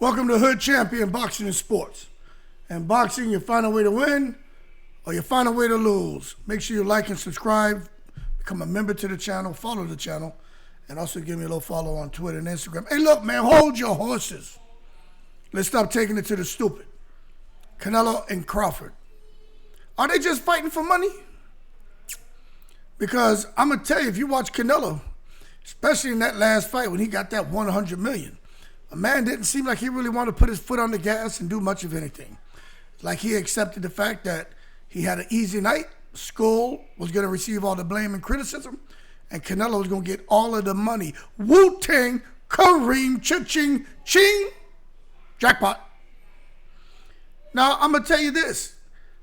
Welcome to Hood Champion Boxing and Sports. In boxing, you find a way to win or you find a way to lose. Make sure you like and subscribe, become a member to the channel, follow the channel, and also give me a little follow on Twitter and Instagram. Hey, look, man, hold your horses. Let's stop taking it to the stupid. Canelo and Crawford. Are they just fighting for money? Because I'm going to tell you, if you watch Canelo, especially in that last fight when he got that $100 million, a man didn't seem like he really wanted to put his foot on the gas and do much of anything. Like he accepted the fact that he had an easy night, Skull was going to receive all the blame and criticism, and Canelo was going to get all of the money. Wu-Tang, Kareem, cha-ching, ching, jackpot. Now, I'm going to tell you this.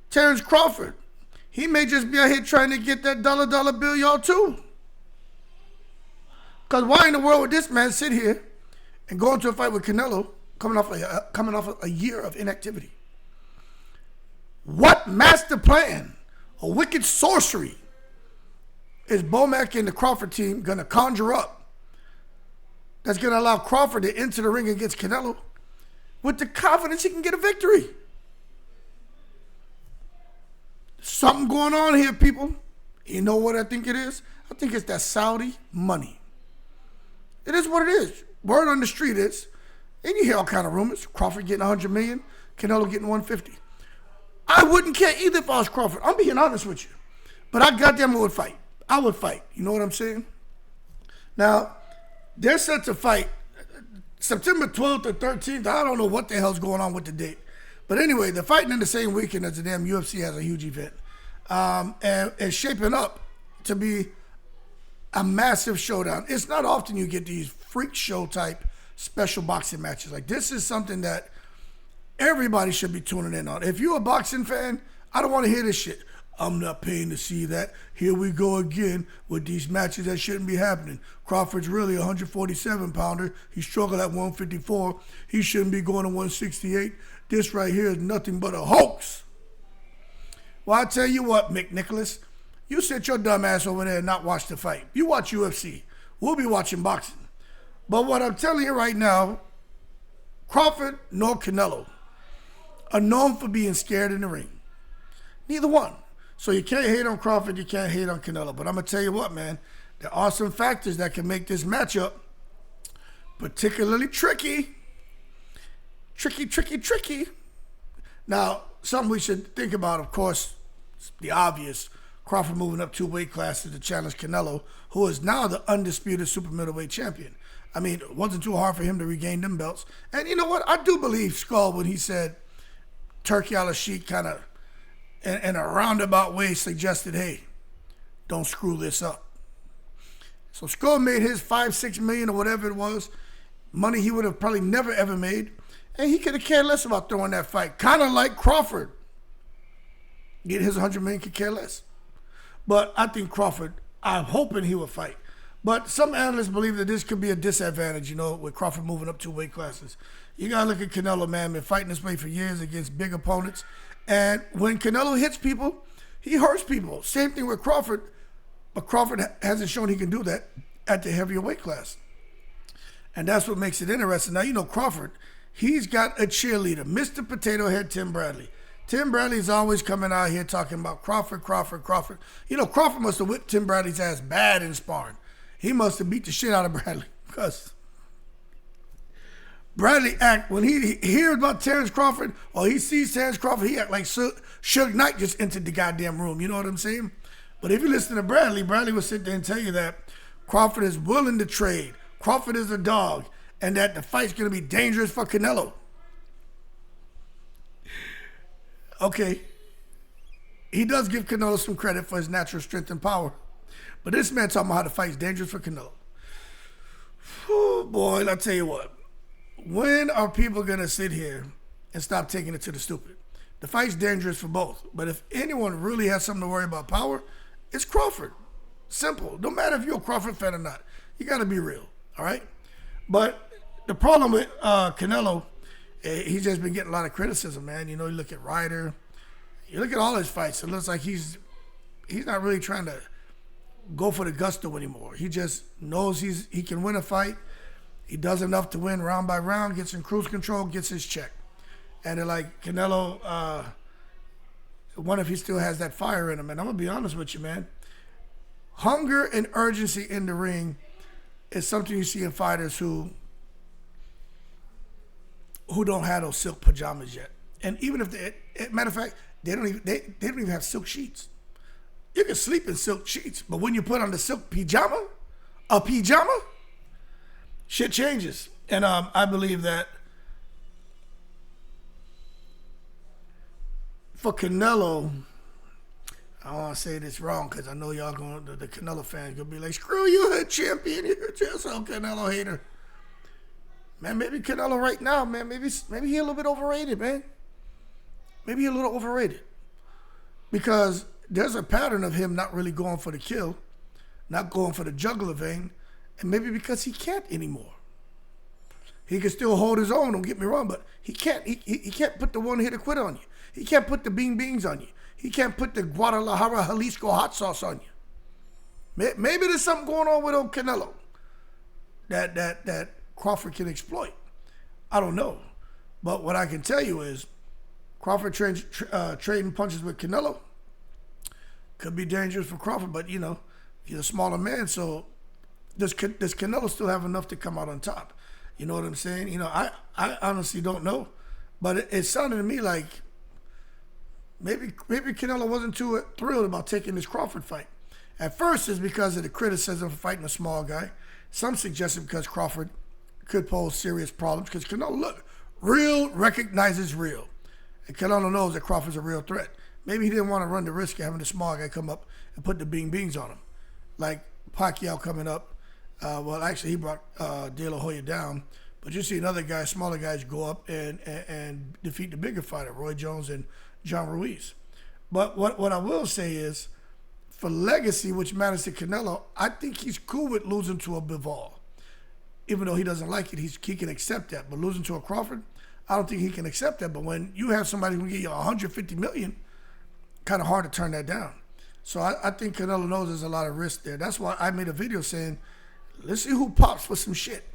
Terrence Crawford, he may just be out here trying to get that dollar bill, y'all, too. Because why in the world would this man sit here and go into a fight with Canelo coming off a year of inactivity? What master plan or wicked sorcery is Bomac and the Crawford team going to conjure up that's going to allow Crawford to enter the ring against Canelo with the confidence he can get a victory? Something going on here, people. You know what I think it is? I think it's that Saudi money. It is what it is. Word on the street is, and you hear all kind of rumors, Crawford getting $100 million, Canelo getting $150. I wouldn't care either if I was Crawford. I'm being honest with you. But I goddamn would fight. I would fight. You know what I'm saying? Now, they're set to fight September 12th or 13th. I don't know what the hell's going on with the date. But anyway, they're fighting in the same weekend as the damn UFC has a huge event. And it's shaping up to be a massive showdown. It's not often you get these freak show type special boxing matches. Like, this is something that everybody should be tuning in on. If you're a boxing fan, I don't want to hear this shit. I'm not paying to see that. Here we go again with these matches that shouldn't be happening. Crawford's really a 147-pounder. He struggled at 154. He shouldn't be going to 168. This right here is nothing but a hoax. Well, I tell you what, Mick Nicholas, you sit your dumb ass over there and not watch the fight. You watch UFC. We'll be watching boxing. But what I'm telling you right now, Crawford nor Canelo are known for being scared in the ring. Neither one. So you can't hate on Crawford, you can't hate on Canelo. But I'm going to tell you what, man, there are some factors that can make this matchup particularly tricky. Tricky. Now, something we should think about, of course, the obvious. Crawford moving up 2 weight classes to challenge Canelo, who is now the undisputed super middleweight champion. I mean, it wasn't too hard for him to regain them belts. And you know what? I do believe Skull when he said Turkey a la Sheik kind of, in a roundabout way, suggested, hey, don't screw this up. So Skull made his $5-6 million or whatever it was, money he would have probably never ever made, and he could have cared less about throwing that fight. Kind of like Crawford. Get his $100 million, could care less. But I think Crawford, I'm hoping he will fight. But some analysts believe that this could be a disadvantage, you know, with Crawford moving up 2 weight classes. You got to look at Canelo, man, been fighting this way for years against big opponents. And when Canelo hits people, he hurts people. Same thing with Crawford, but Crawford hasn't shown he can do that at the heavier weight class. And that's what makes it interesting. Now, you know, Crawford, he's got a cheerleader, Mr. Potato Head Tim Bradley. Tim Bradley's always coming out here talking about Crawford. You know, Crawford must have whipped Tim Bradley's ass bad in sparring. He must have beat the shit out of Bradley because Bradley when he hears about Terrence Crawford or he sees Terrence Crawford, he act like Suge Knight just entered the goddamn room. You know what I'm saying? But if you listen to Bradley will sit there and tell you that Crawford is willing to trade. Crawford is a dog and that the fight's going to be dangerous for Canelo. Okay, he does give Canelo some credit for his natural strength and power. But this man talking about how the fight's dangerous for Canelo. Oh, boy, I'll tell you what. When are people going to sit here and stop taking it to the stupid? The fight's dangerous for both. But if anyone really has something to worry about power, it's Crawford. Simple. No matter if you're a Crawford fan or not. You got to be real, all right? But the problem with Canelo, he's just been getting a lot of criticism, man. You know, you look at Ryder, you look at all his fights, it looks like he's not really trying to go for the gusto anymore. He just knows he can win a fight. He does enough to win round by round, gets in cruise control, gets his check. And they're like, Canelo, what if he still has that fire in him? And I'm going to be honest with you, man. Hunger and urgency in the ring is something you see in fighters who don't have those silk pajamas yet. And even if matter of fact, they don't even have silk sheets. You can sleep in silk sheets, but when you put on the silk pajama, shit changes. And I believe that for Canelo, I don't want to say this wrong because I know y'all the Canelo fans gonna be like, screw you, head champion, you're just a Canelo hater. Man, maybe Canelo right now, man, maybe he a little bit overrated, man. Maybe a little overrated. Because there's a pattern of him not really going for the kill, not going for the jugular vein, and maybe because he can't anymore. He can still hold his own, don't get me wrong, but he can't. He can't put the one-hitter quit on you. He can't put the beans on you. He can't put the Guadalajara Jalisco hot sauce on you. Maybe there's something going on with old Canelo that Crawford can exploit. I don't know. But what I can tell you is Crawford trading punches with Canelo could be dangerous for Crawford, but, you know, he's a smaller man, so does Canelo still have enough to come out on top? You know what I'm saying? You know, I honestly don't know, but it sounded to me like maybe Canelo wasn't too thrilled about taking this Crawford fight. At first, it's because of the criticism for fighting a small guy. Some suggested because Crawford could pose serious problems, because Canelo, look, real recognizes real. And Canelo knows that Crawford's a real threat. Maybe he didn't want to run the risk of having the small guy come up and put the beans on him. Like Pacquiao coming up. Well, actually, he brought De La Hoya down. But you see another guy, smaller guys, go up and defeat the bigger fighter, Roy Jones and John Ruiz. But what I will say is, for legacy, which matters to Canelo, I think he's cool with losing to a Bivol. Even though he doesn't like it, he can accept that. But losing to a Crawford, I don't think he can accept that. But when you have somebody who can get you $150 million, kind of hard to turn that down. So I think Canelo knows there's a lot of risk there. That's why I made a video saying, let's see who pops for some shit.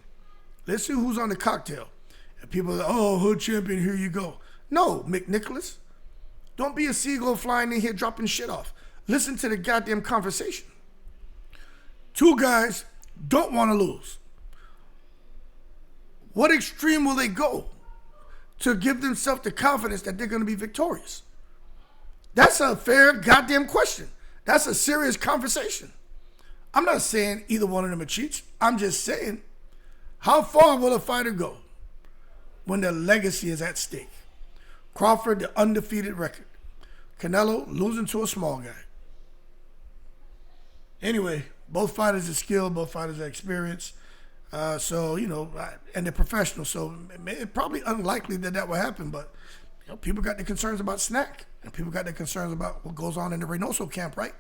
Let's see who's on the cocktail. And people are like, oh, hood champion, here you go. No, McNicholas. Don't be a seagull flying in here dropping shit off. Listen to the goddamn conversation. Two guys don't want to lose. What extreme will they go to give themselves the confidence that they're going to be victorious? That's a fair goddamn question. That's a serious conversation. I'm not saying either one of them are cheats. I'm just saying, how far will a fighter go when their legacy is at stake? Crawford, the undefeated record. Canelo losing to a small guy. Anyway, both fighters are skilled, both fighters are experienced. So, you know, and they're professional. So it's probably unlikely that will happen. But, you know, people got their concerns about Snack. And people got their concerns about what goes on in the Reynoso camp, right?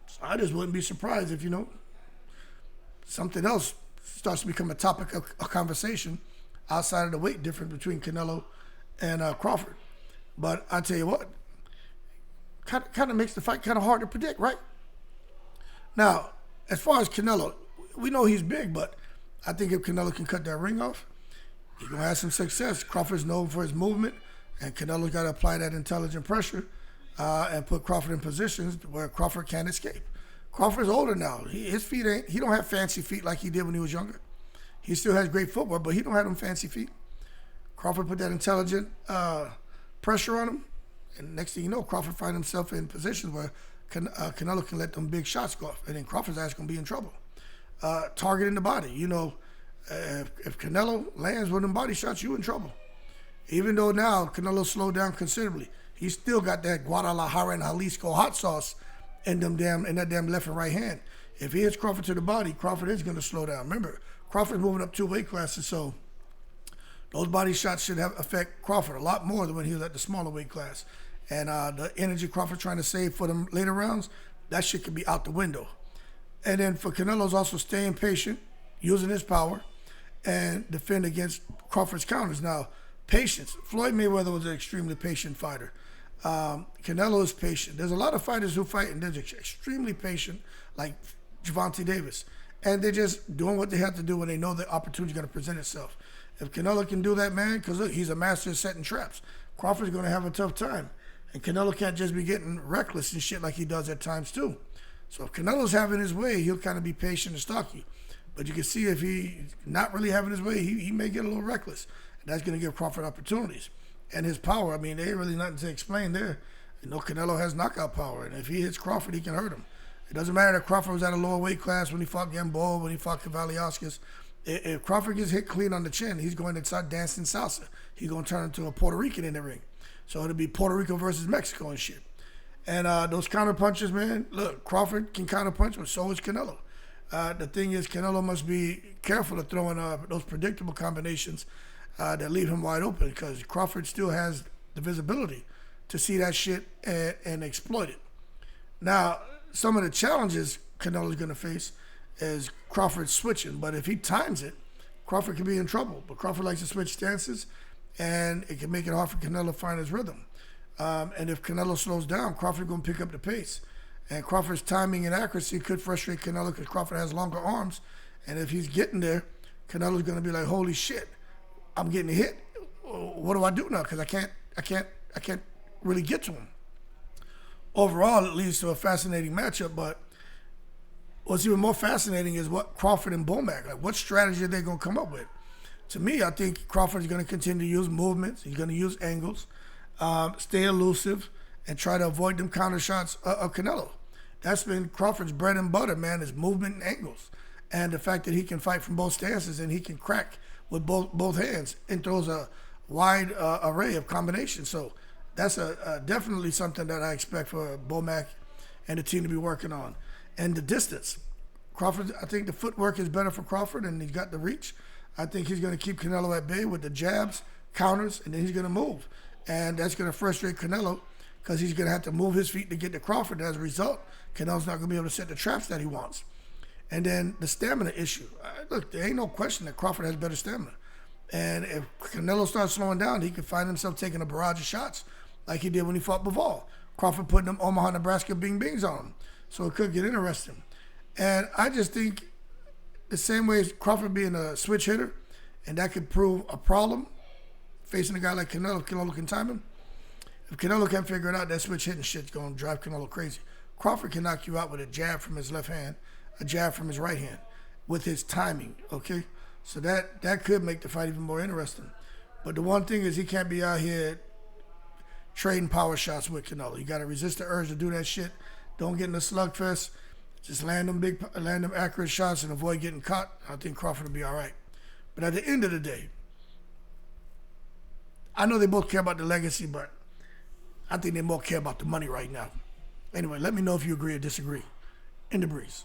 So I just wouldn't be surprised if, you know, something else starts to become a topic of a conversation outside of the weight difference between Canelo and Crawford. But I tell you what, kind of makes the fight kind of hard to predict, right? Now, as far as Canelo, we know he's big, but I think if Canelo can cut that ring off, he's going to have some success. Crawford's known for his movement, and Canelo's got to apply that intelligent pressure and put Crawford in positions where Crawford can't escape. Crawford's older now. His feet he don't have fancy feet like he did when he was younger. He still has great footwork, but he don't have them fancy feet. Crawford put that intelligent pressure on him, and next thing you know, Crawford finds himself in positions where Canelo can let them big shots go off, and then Crawford's ass going to be in trouble. Targeting the body. You know, if Canelo lands with them body shots, you in trouble. Even though now Canelo slowed down considerably, he's still got that Guadalajara and Jalisco hot sauce in that damn left and right hand. If he hits Crawford to the body, Crawford is going to slow down. Remember, Crawford's moving up 2 weight classes, so those body shots should affect Crawford a lot more than when he was at the smaller weight class. And the energy Crawford trying to save for them later rounds, that shit could be out the window. And then for Canelo's also staying patient, using his power, and defend against Crawford's counters. Now, patience. Floyd Mayweather was an extremely patient fighter. Canelo is patient. There's a lot of fighters who fight and they're extremely patient, like Gervonta Davis. and they're just doing what they have to do when they know the opportunity is going to present itself. If Canelo can do that, man, because look, he's a master of setting traps. Crawford's going to have a tough time. And Canelo can't just be getting reckless and shit like he does at times too. So if Canelo's having his way, he'll kind of be patient and stocky. But you can see if he's not really having his way, he may get a little reckless. And that's going to give Crawford opportunities. And his power, I mean, there ain't really nothing to explain there. You know, Canelo has knockout power. And if he hits Crawford, he can hurt him. It doesn't matter that Crawford was at a lower weight class when he fought Gamboa, when he fought Kavaliauskas. If Crawford gets hit clean on the chin, he's going to start dancing salsa. He's going to turn into a Puerto Rican in the ring. So it'll be Puerto Rico versus Mexico and shit. And those counter punches, man, look, Crawford can counter punch, but so is Canelo. The thing is, Canelo must be careful of throwing those predictable combinations that leave him wide open, because Crawford still has the visibility to see that shit and exploit it. Now, some of the challenges Canelo's going to face is Crawford switching, but if he times it, Crawford can be in trouble. But Crawford likes to switch stances, and it can make it hard for Canelo to find his rhythm. And if Canelo slows down, Crawford's going to pick up the pace. And Crawford's timing and accuracy could frustrate Canelo because Crawford has longer arms. And if he's getting there, Canelo's going to be like, holy shit, I'm getting hit. What do I do now? Because I can't really get to him. Overall, it leads to a fascinating matchup, but what's even more fascinating is what Crawford and Bomac, like what strategy are they going to come up with? To me, I think Crawford is going to continue to use movements. He's going to use angles, stay elusive, and try to avoid them counter shots of Canelo. That's been Crawford's bread and butter, man, is movement and angles. And the fact that he can fight from both stances and he can crack with both hands and throws a wide array of combinations. So that's definitely something that I expect for Bomac and the team to be working on. And the distance. Crawford, I think the footwork is better for Crawford, and he's got the reach. I think he's going to keep Canelo at bay with the jabs, counters, and then he's going to move. And that's going to frustrate Canelo because he's going to have to move his feet to get to Crawford. As a result, Canelo's not going to be able to set the traps that he wants. And then the stamina issue. Look, there ain't no question that Crawford has better stamina. And if Canelo starts slowing down, he could find himself taking a barrage of shots like he did when he fought Bivol. Crawford putting them Omaha, Nebraska bing-bings on him. So it could get interesting. And I just think the same way as Crawford being a switch hitter, and that could prove a problem facing a guy like Canelo, if Canelo can time him. If Canelo can't figure it out, that switch hitting shit's going to drive Canelo crazy. Crawford can knock you out with a jab from his left hand, a jab from his right hand, with his timing, okay? So that could make the fight even more interesting. But the one thing is he can't be out here trading power shots with Canelo. You got to resist the urge to do that shit. Don't get in a slugfest. Just land them accurate shots and avoid getting caught. I think Crawford will be all right. But at the end of the day, I know they both care about the legacy, but I think they more care about the money right now. Anyway, let me know if you agree or disagree. In the breeze.